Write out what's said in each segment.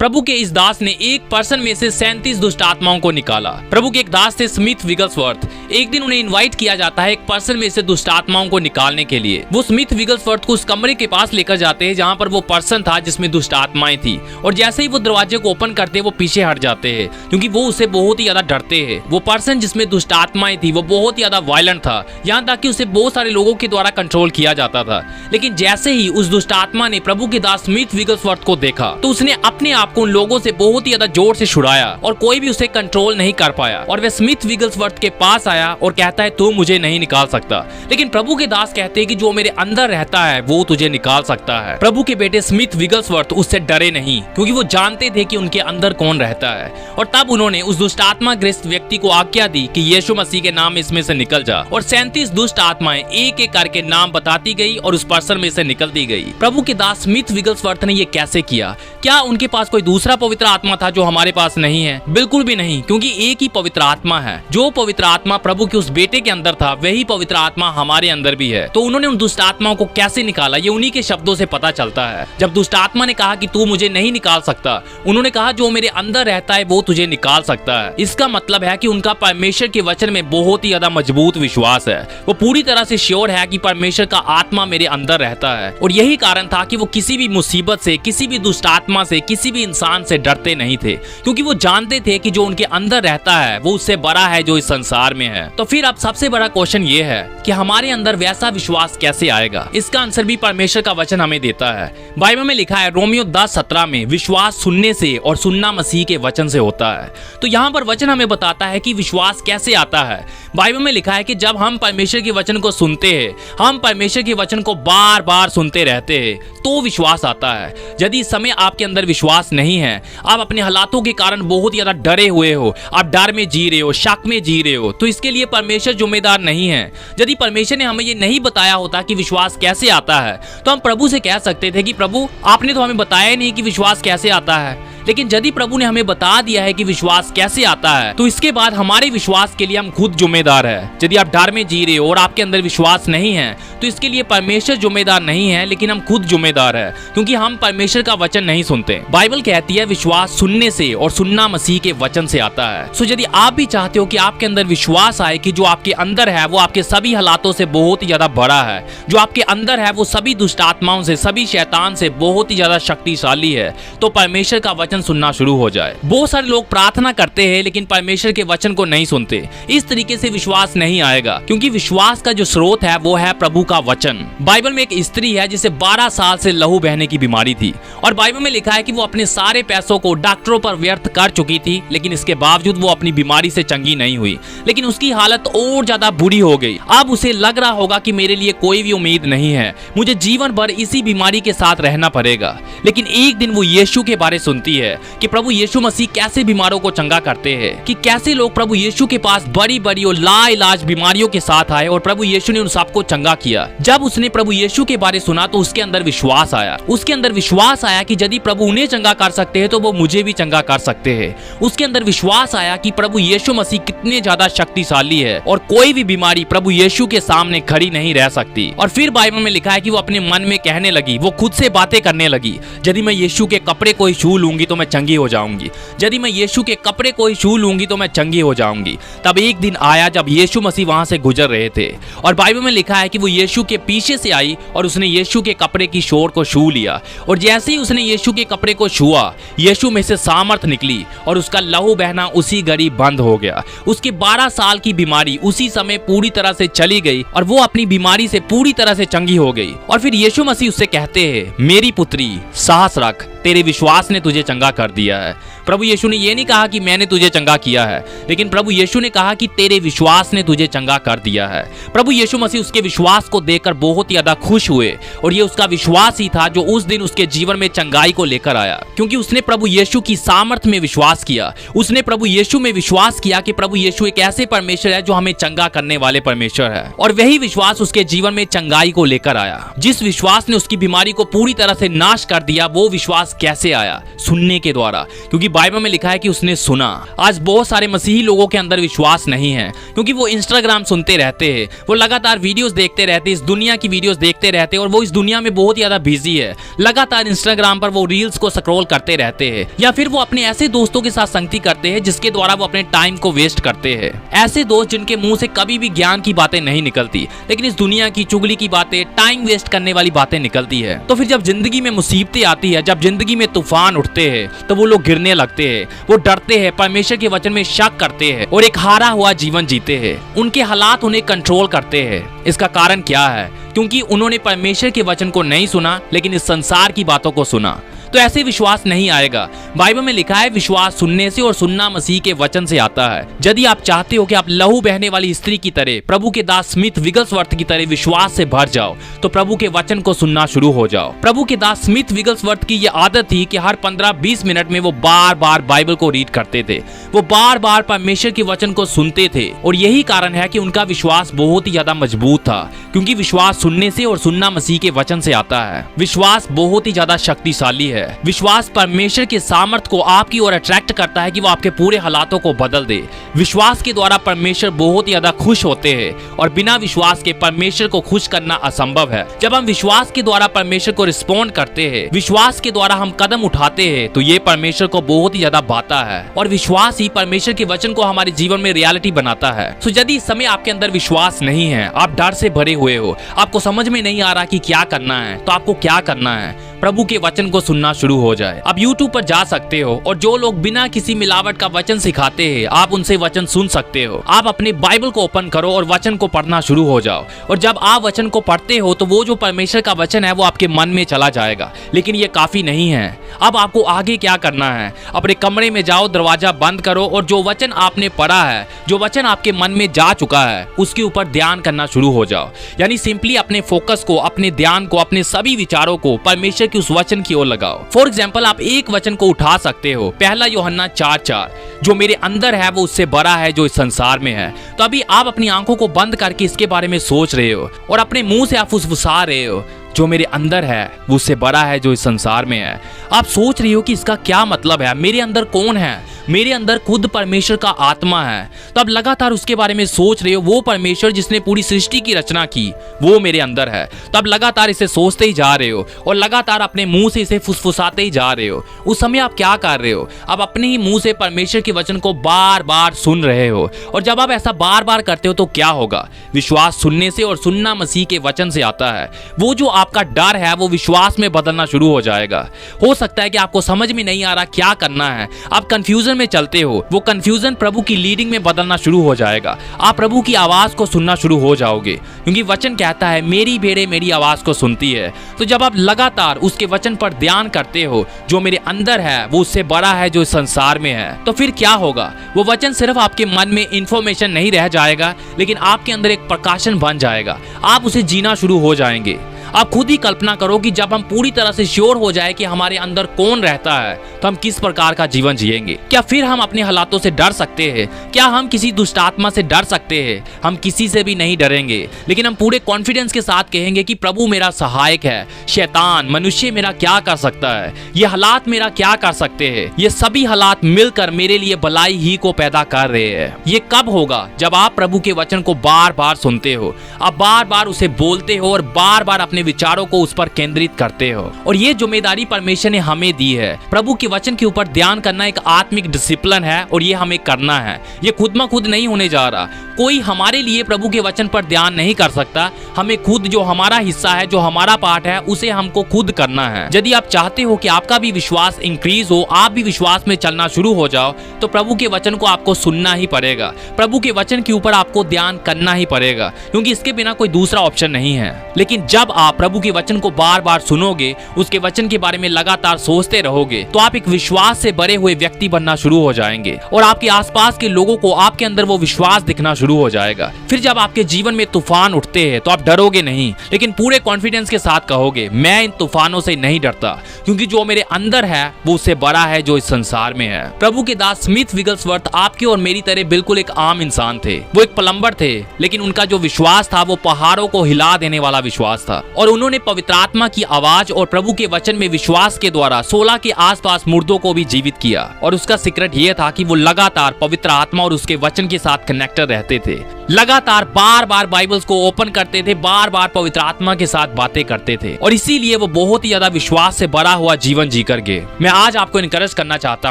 प्रभु के इस दास ने एक पर्सन में से 37 दुष्ट आत्माओं को निकाला। प्रभु के एक दास थे स्मिथ विगल्सवर्थ। एक दिन उन्हें इनवाइट किया जाता है एक पर्सन में से दुष्ट आत्माओं को निकालने के लिए। वो स्मिथ विगल्सवर्थ को उस कमरे के पास लेकर जाते हैं जहाँ पर वो पर्सन था जिसमें दुष्ट आत्माएं थी, और जैसे ही वो दरवाजे को ओपन करते हैं वो पीछे हट जाते हैं क्योंकि वो उससे बहुत ही ज्यादा डरते हैं। वो पर्सन जिसमें दुष्ट आत्माएं थी वो बहुत ही ज्यादा वायलेंट था, यहाँ तक कि उसे बहुत सारे लोगों के द्वारा कंट्रोल किया जाता था। लेकिन जैसे ही उस दुष्ट आत्मा ने प्रभु के दास स्मिथ विगल्सवर्थ को देखा तो उसने अपने आप को उन लोगों से बहुत ही ज्यादा जोर से छुड़ाया और कोई भी उसे कंट्रोल नहीं कर पाया। और वह स्मिथ विगल्सवर्थ के पास आया और कहता है तू मुझे नहीं निकाल सकता। लेकिन प्रभु के दास कहते हैं कि जो मेरे अंदर रहता है वो तुझे निकाल सकता है। प्रभु के बेटे स्मिथ विगल्सवर्थ उससे डरे नहीं क्योंकि वो जानते थे कि उनके अंदर कौन रहता है। और तब उन्होंने उस दुष्ट आत्मा ग्रस्त व्यक्ति को आज्ञा दी कि यीशु मसीह के नाम इसमें से निकल जा। और 37 दुष्ट आत्माएं एक एक करके नाम बताती गई और उस पर्सन में से निकलती गई। प्रभु के दास स्मिथ विगल्सवर्थ ने ये कैसे किया? क्या उनके पास कोई दूसरा पवित्र आत्मा था जो हमारे पास नहीं है? बिल्कुल भी नहीं, क्योंकि एक ही पवित्र आत्मा है। जो पवित्र आत्मा प्रभु के उस बेटे के अंदर था वही पवित्र आत्मा हमारे अंदर भी है। तो उन्होंने उन दुष्ट आत्माओं को कैसे निकाला ये उन्हीं के शब्दों से पता चलता है। जब दुष्ट आत्मा ने कहा कि तू मुझे नहीं निकाल सकता, उन्होंने कहा जो मेरे अंदर रहता है वो तुझे निकाल सकता है। इसका मतलब है कि उनका परमेश्वर के वचन में बहुत ही ज्यादा मजबूत विश्वास है। वो पूरी तरह से श्योर है कि परमेश्वर का आत्मा मेरे अंदर रहता है। और यही कारण था कि वो किसी भी मुसीबत से, किसी भी दुष्ट आत्मा से, किसी भी इंसान से डरते नहीं थे, क्योंकि वो जानते थे कि जो उनके अंदर रहता है वो उससे बड़ा है जो इस संसार में है। तो फिर अब सबसे बड़ा क्वेश्चन ये है कि हमारे अंदर वैसा विश्वास कैसे आएगा? इसका आंसर भी परमेश्वर का वचन हमें देता है। बाइबल में लिखा है रोमियो 10:17 में, विश्वास सुनने से और सुनना मसीह के वचन से होता है। तो यहाँ पर वचन हमें बताता है कि विश्वास कैसे आता है। बाइबल में लिखा है कि जब हम परमेश्वर के वचन को सुनते हैं, हम परमेश्वर के वचन को बार बार सुनते रहते हैं, तो विश्वास आता है। यदि इस समय आपके अंदर विश्वास नहीं है, आप अपने हालातों के कारण बहुत ज्यादा डरे हुए हो, आप डर में जी रहे हो, शक में जी रहे हो, तो इसके लिए परमेश्वर जिम्मेदार नहीं है। यदि परमेश्वर ने हमें ये नहीं बताया होता कि विश्वास कैसे आता है, तो हम प्रभु से कह सकते थे कि प्रभु आपने तो हमें बताया नहीं कि विश्वास कैसे आता है। लेकिन यदि प्रभु ने हमें बता दिया है कि विश्वास कैसे आता है, तो इसके बाद हमारे विश्वास के लिए हम खुद जिम्मेदार है। यदि आप डर में जी रहे हो और आपके अंदर विश्वास नहीं है, तो इसके लिए परमेश्वर जिम्मेदार नहीं है, लेकिन हम खुद जिम्मेदार है, क्योंकि हम परमेश्वर का वचन नहीं सुनते। बाइबल कहती है विश्वास सुनने से और सुनना मसीह के वचन से आता है। सो यदि आप भी चाहते हो कि आपके अंदर विश्वास आए कि जो आपके अंदर है वो आपके सभी हालातों से बहुत ही ज्यादा बड़ा है, जो आपके अंदर है वो सभी दुष्ट आत्माओं से, सभी शैतान से बहुत ही ज्यादा शक्तिशाली है, तो परमेश्वर का वचन सुनना शुरू हो जाए। बहुत सारे लोग प्रार्थना करते हैं लेकिन परमेश्वर के वचन को नहीं सुनते। इस तरीके से विश्वास नहीं आएगा, क्योंकि विश्वास का जो स्रोत है वो है प्रभु का वचन। बाइबल में एक स्त्री है जिसे 12 साल से लहू बहने की बीमारी थी, और बाइबल में लिखा है कि वो अपने सारे पैसों को डॉक्टरों पर व्यर्थ कर चुकी थी, लेकिन इसके बावजूद वो अपनी बीमारी से चंगी नहीं हुई, लेकिन उसकी हालत और ज्यादा बुरी हो गई। अब उसे लग रहा होगा कि मेरे लिए कोई भी उम्मीद नहीं है, मुझे जीवन भर इसी बीमारी के साथ रहना पड़ेगा। लेकिन एक दिन वो यीशु के बारे सुनती है कि प्रभु यीशु मसीह कैसे बीमारों को चंगा करते हैं, कि कैसे लोग प्रभु यीशु के पास बड़ी बड़ी और लाइलाज बीमारियों के साथ आए और प्रभु यीशु ने उन सबको चंगा किया। जब उसने प्रभु यीशु के बारे सुना तो उसके अंदर विश्वास आया। उसके अंदर विश्वास आया कि यदि प्रभु उन्हें चंगा कर सकते हैं तो वो मुझे भी चंगा कर सकते हैं। उसके अंदर विश्वास आया कि प्रभु यीशु मसीह कितने ज्यादा शक्तिशाली है और कोई भी बीमारी प्रभु यीशु के सामने खड़ी नहीं रह सकती। और फिर बाइबल में लिखा है कि वो अपने मन में कहने लगी, वो खुद से बातें करने लगी, यदि मैं यीशु के कपड़े को ही छू लूंगी तो मैं चंगी हो जाऊंगी, यदि मैं यीशु के कपड़े को ही छू लूंगी तो मैं चंगी हो जाऊंगी। तब एक दिन आया जब यीशु मसीह वहां से गुजर रहे थे, और बाइबल में लिखा है कि वो यीशु के पीछे से आई और उसने यीशु के कपड़े की शोर को छू लिया, और जैसे ही उसने यीशु के कपड़े को छुआ, यीशु में से सामर्थ निकली और उसका लहू बहना उसी घड़ी बंद हो गया। उसकी 12 साल की बीमारी उसी समय पूरी तरह से चली गई और वो अपनी बीमारी से पूरी तरह से चंगी हो गई। और फिर यीशु मसीह उससे कहते हैं, मेरी पुत्री साहस रख, तेरे विश्वास ने तुझे चंगा कर दिया है। प्रभु यीशु ने ये नहीं कहा कि मैंने तुझे चंगा किया है, लेकिन प्रभु यीशु ने कहा कि तेरे विश्वास ने तुझे चंगा कर दिया है। प्रभु यीशु मसीह उसके विश्वास को देखकर बहुत ही ज्यादा खुश हुए, और ये उसका विश्वास ही था जो उस दिन उसके जीवन में चंगाई को लेकर आया, क्योंकि उसने प्रभु यीशु की सामर्थ में विश्वास किया। उसने प्रभु यीशु में विश्वास किया कि प्रभु यीशु एक ऐसे परमेश्वर है जो हमें चंगा करने वाले परमेश्वर है, और वही विश्वास उसके जीवन में चंगाई को लेकर आया। जिस विश्वास ने उसकी बीमारी को पूरी तरह से नाश कर दिया, वो विश्वास विश्वास कैसे आया? सुनने के द्वारा, क्योंकि बाइबल में लिखा है कि उसने सुना। आज बहुत सारे मसीही लोगों के अंदर विश्वास नहीं है, क्योंकि वो इंस्टाग्राम सुनते रहते हैं, वो लगातार वीडियोस देखते रहते हैं, इस दुनिया की वीडियोस देखते रहते हैं, और वो इस दुनिया में बहुत ज्यादा बिजी है। लगातार इंस्टाग्राम पर वो रील्स को स्क्रॉल करते रहते हैं, या फिर वो अपने ऐसे दोस्तों के साथ संगति करते हैं जिसके द्वारा वो अपने टाइम को वेस्ट करते हैं। ऐसे दोस्त जिनके मुंह से कभी भी ज्ञान की बातें नहीं निकलती, लेकिन इस दुनिया की चुगली की बातें, टाइम वेस्ट करने वाली बातें निकलती है। तो फिर जब जिंदगी में मुसीबतें आती है, जब जिंदगी में तूफान उठते हैं, तो वो लोग गिरने लगते हैं, वो डरते हैं, परमेश्वर के वचन में शक करते हैं और एक हारा हुआ जीवन जीते हैं। उनके हालात उन्हें कंट्रोल करते हैं। इसका कारण क्या है? क्योंकि उन्होंने परमेश्वर के वचन को नहीं सुना, लेकिन इस संसार की बातों को सुना। तो ऐसे विश्वास नहीं आएगा। बाइबल में लिखा है विश्वास सुनने से और सुनना मसीह के वचन से आता है। यदि आप चाहते हो कि आप लहू बहने वाली स्त्री की तरह, प्रभु के दास स्मिथ विगल्सवर्थ की तरह विश्वास से भर जाओ, तो प्रभु के वचन को सुनना शुरू हो जाओ। प्रभु के दास स्मिथ विगल्सवर्थ की यह आदत थी कि हर 15-20 मिनट में वो बार बार बाइबल को रीड करते थे, वो बार बार परमेश्वर के वचन को सुनते थे, और यही कारण है कि उनका विश्वास बहुत ही ज्यादा मजबूत था, क्योंकि विश्वास सुनने से और सुनना मसीह के वचन से आता है। विश्वास बहुत ही ज्यादा शक्तिशाली है। विश्वास परमेश्वर के सामर्थ को आपकी ओर अट्रैक्ट करता है कि वो आपके पूरे हालातों को बदल दे। विश्वास के द्वारा परमेश्वर बहुत ही ज्यादा खुश होते हैं, और बिना विश्वास के परमेश्वर को खुश करना असंभव है। जब हम विश्वास के द्वारा परमेश्वर को रिस्पॉन्ड करते हैं, विश्वास के द्वारा हम कदम उठाते हैं, तो ये परमेश्वर को बहुत ही ज्यादा भाता है, और विश्वास ही परमेश्वर के वचन को हमारे जीवन में रियलिटी बनाता है। तो यदि इस समय आपके अंदर विश्वास नहीं है, आप डर से भरे हुए हो, आपको समझ में नहीं आ रहा कि क्या करना है, तो आपको क्या करना है? प्रभु के वचन को सुनना शुरू हो जाए। आप YouTube पर जा सकते हो, और जो लोग बिना किसी मिलावट का वचन सिखाते हैं, आप उनसे वचन सुन सकते हो। आप अपने बाइबल को ओपन करो और वचन को पढ़ना शुरू हो जाओ, और जब आप वचन को पढ़ते हो तो वो जो परमेश्वर का वचन है वो आपके मन में चला जाएगा। लेकिन ये काफी नहीं है। अब आपको आगे क्या करना है? अपने कमरे में जाओ, दरवाजा बंद करो, और जो वचन आपने पढ़ा है, जो वचन आपके मन में जा चुका है, उसके ऊपर ध्यान करना शुरू हो जाओ। यानी सिंपली अपने फोकस को, अपने ध्यान को, अपने सभी विचारों को परमेश्वर कि उस वचन की ओर लगाओ। फॉर एग्जाम्पल, आप एक वचन को उठा सकते हो, 1 यूहन्ना 4:4, जो मेरे अंदर है वो उससे बड़ा है जो इस संसार में है। तो अभी आप अपनी आंखों को बंद करके इसके बारे में सोच रहे हो, और अपने मुंह से आप फुसफुसा रहे हो, जो मेरे अंदर है वो उससे बड़ा है जो इस संसार में है। आप सोच रही हो कि इसका क्या मतलब है, मेरे अंदर कौन है? मेरे अंदर खुद परमेश्वर का आत्मा है। तो अब लगातार उसके बारे में सोच रहे हो, वो परमेश्वर जिसने पूरी सृष्टि की रचना की, वो मेरे अंदर है। तो अब लगातार इसे सोचते ही जा रहे हो, और लगातार अपने मुंह से इसे फुसफुसाते ही जा रहे हो। उस समय आप क्या कर रहे हो? आप अपने ही मुंह से परमेश्वर के वचन को बार बार सुन रहे हो, और जब आप ऐसा बार बार करते हो तो क्या होगा? विश्वास सुनने से और सुनना मसीह के वचन से आता है। वो जो आपका डर है वो विश्वास में बदलना शुरू हो जाएगा। हो सकता है कि आपको समझ में नहीं आ रहा क्या करना है, आप कंफ्यूजन में चलते हो, वो कंफ्यूजन प्रभु की लीडिंग में बदलना शुरू हो जाएगा। आप प्रभु की आवाज को सुनना शुरू हो जाओगे, क्योंकि वचन कहता है मेरी भेड़ें मेरी आवाज को सुनती है। तो जब आप लगातार उसके वचन पर ध्यान करते हो, जो मेरे अंदर है वो उससे बड़ा है जो इस संसार में है, तो फिर क्या होगा? वो वचन सिर्फ आपके मन में इंफॉर्मेशन नहीं रह जाएगा, लेकिन आपके अंदर एक प्रकाशन बन जाएगा। आप उसे जीना शुरू हो जाएंगे। आप खुद ही कल्पना करो कि जब हम पूरी तरह से श्योर हो जाए कि हमारे अंदर कौन रहता है, तो हम किस प्रकार का जीवन जिएंगे। क्या फिर हम अपने हालातों से डर सकते हैं? क्या हम किसी दुष्ट आत्मा से डर सकते हैं? हम किसी से भी नहीं डरेंगे, लेकिन हम पूरे कॉन्फिडेंस के साथ कहेंगे कि प्रभु मेरा सहायक है। शैतान, मनुष्य मेरा क्या कर सकता है? ये हालात मेरा क्या कर सकते हैं? ये सभी हालात मिलकर मेरे लिए भलाई ही को पैदा कर रहे हैं। ये कब होगा? जब आप प्रभु के वचन को बार बार सुनते हो, आप बार बार उसे बोलते हो, और बार बार अपने विचारों को उस पर केंद्रित करते हो। और ये जिम्मेदारी परमेश्वर ने हमें दी है। प्रभु के वचन के ऊपर ध्यान करना एक आत्मिक डिसिप्लिन है, और ये हमें करना है। ये खुद में खुद नहीं होने जा रहा। कोई हमारे लिए प्रभु के वचन पर ध्यान नहीं कर सकता। हमें खुद जो हमारा हिस्सा है, जो हमारा पार्ट है, उसे हमको खुद करना है। यदि आप चाहते हो कि आपका भी विश्वास इंक्रीज हो, आप भी विश्वास में चलना शुरू हो जाओ, तो प्रभु के वचन को आपको सुनना ही पड़ेगा। प्रभु के वचन के ऊपर आपको ध्यान करना ही पड़ेगा, क्योंकि इसके बिना कोई दूसरा ऑप्शन नहीं है। लेकिन जब आप प्रभु के वचन को बार बार सुनोगे, उसके वचन के बारे में लगातार सोचते रहोगे, तो आप एक विश्वास से भरे हुए व्यक्ति बनना शुरू हो जाएंगे, और आपके आसपास के लोगों को आपके अंदर वो विश्वास दिखना शुरू शुरू हो जाएगा। फिर जब आपके जीवन में तूफान उठते हैं तो आप डरोगे नहीं, लेकिन पूरे कॉन्फिडेंस के साथ कहोगे मैं इन तूफानों से नहीं डरता, क्योंकि जो मेरे अंदर है वो उससे बड़ा है जो इस संसार में है। प्रभु के दास स्मिथ विगलस्वर्थ आपकी और मेरी तरह बिल्कुल एक आम इंसान थे। वो एक प्लम्बर थे, लेकिन उनका जो विश्वास था वो पहाड़ों को हिला देने वाला विश्वास था। और उन्होंने पवित्र आत्मा की आवाज और प्रभु के वचन में विश्वास के द्वारा 16 के आसपास मुर्दों को भी जीवित किया। और उसका सीक्रेट ये था कि वो लगातार पवित्र आत्मा और उसके वचन के साथ कनेक्टेड रहते थे, लगातार बार बार बाइबल्स को ओपन करते थे, बार बार पवित्र आत्मा के साथ बातें करते थे, और इसीलिए वो बहुत ही ज्यादा विश्वास से भरा हुआ जीवन जी कर गए। मैं आज आपको इनकरेज करना चाहता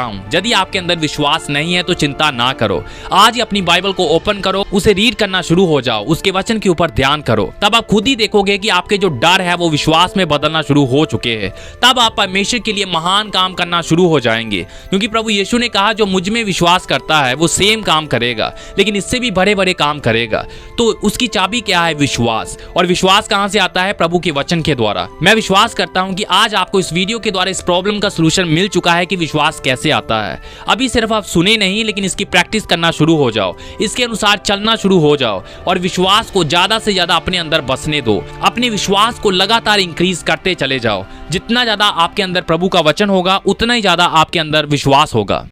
हूँ, यदि आपके अंदर विश्वास नहीं है तो चिंता ना करो, आज ही अपनी बाइबल को ओपन करो, उसे रीड करना शुरू हो जाओ, उसके वचन के ऊपर ध्यान करो। तब आप खुद ही देखोगे कि आपके जो डर है वो विश्वास में बदलना शुरू हो चुके हैं। तब आप परमेश्वर के लिए महान काम करना शुरू हो जाएंगे, क्योंकि प्रभु यीशु ने कहा जो मुझ में विश्वास करता है वो सेम काम करेगा, लेकिन इससे भी बड़े बड़े काम करेगा। तो उसकी चाबी क्या है? विश्वास। और विश्वास कहां से आता है? प्रभु के वचन के द्वारा। मैं विश्वास करता हूं कि आज आपको इस वीडियो के द्वारा इस प्रॉब्लम का सलूशन मिल चुका है कि विश्वास कैसे आता है। अभी सिर्फ आप सुने नहीं, लेकिन इसकी प्रैक्टिस करना शुरू हो जाओ, इसके अनुसार चलना शुरू हो जाओ, और विश्वास को ज्यादा से ज्यादा अपने अंदर बसने दो। अपने विश्वास को लगातार इंक्रीज करते चले जाओ। जितना ज्यादा आपके अंदर प्रभु का वचन होगा, उतना ही ज्यादा आपके अंदर विश्वास होगा।